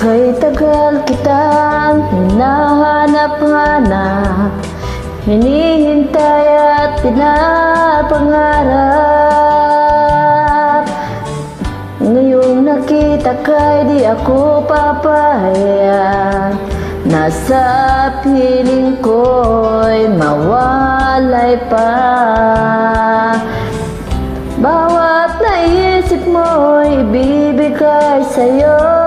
Kay tagal kitang hinahanap-hanap, hinihintay at pinapangarap. Ngayong nakita ka'y di ako papayag, nasa piling ko'y mawalay pa. Bawat naisip mo'y ibibigay sa'yo,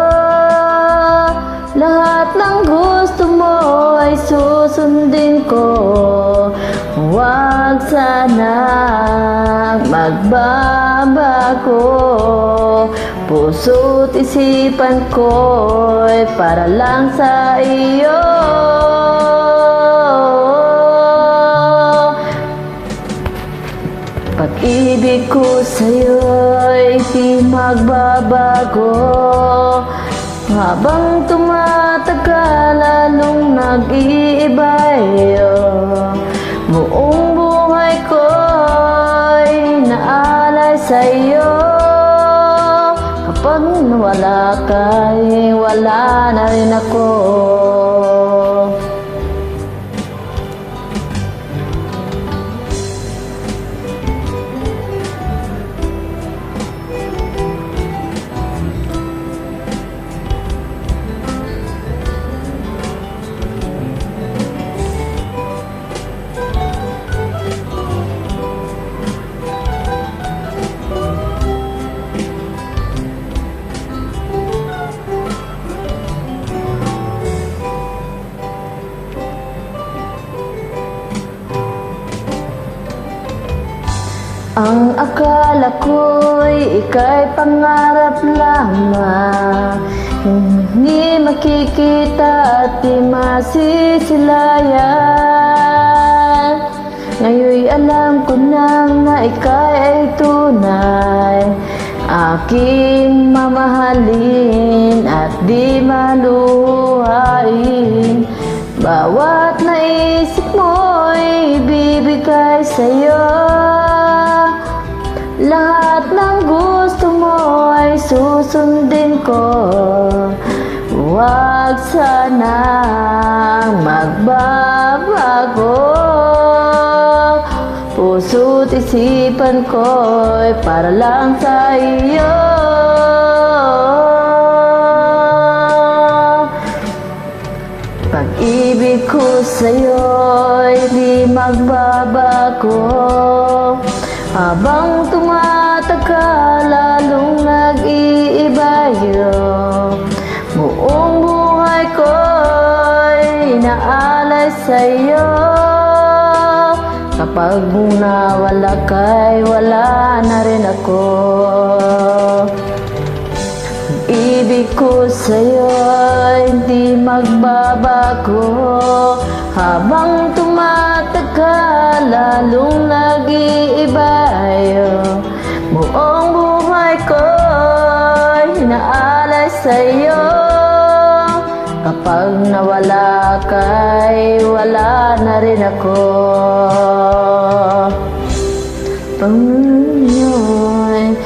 lahat ng gusto mo ay susundin ko. Huwag sanang magbabago, puso't isipan ko'y para lang sa iyo. Pag-ibig ko sa'yo'y di magbabago, habang tumatagal lalong nag-iiba iyo. Buong buhay ko'y naalay sa'yo, kapag nawala ka'y wala na rin ako. Ang akala ko'y ika'y pangarap lamang, hindi makikita at di masisilayan. Ngayon'y alam ko nang na ika'y ay tunay, aking mamahalin at di maluhain. Bawat naisip mo'y ibibigay sa'yo, lahat ng gusto mo ay susundin ko. Huwag sanang magbabago, puso't isipan ko'y para lang sa iyo. Pag-ibig ko sa'yo'y di magbabago, habang tumatagal lalong nag-iiba iyo. Buong buhay ko'y naalay sa'yo, kapag nawala ka'y wala na rin ako. Ibig ko sa'yo'y hindi magbabago, habang tumatagal lalong nag-iiba iyo. Buong buhay ko'y hinaalay sa'yo, kapag nawala ka'y wala na rin ako. Panginoon,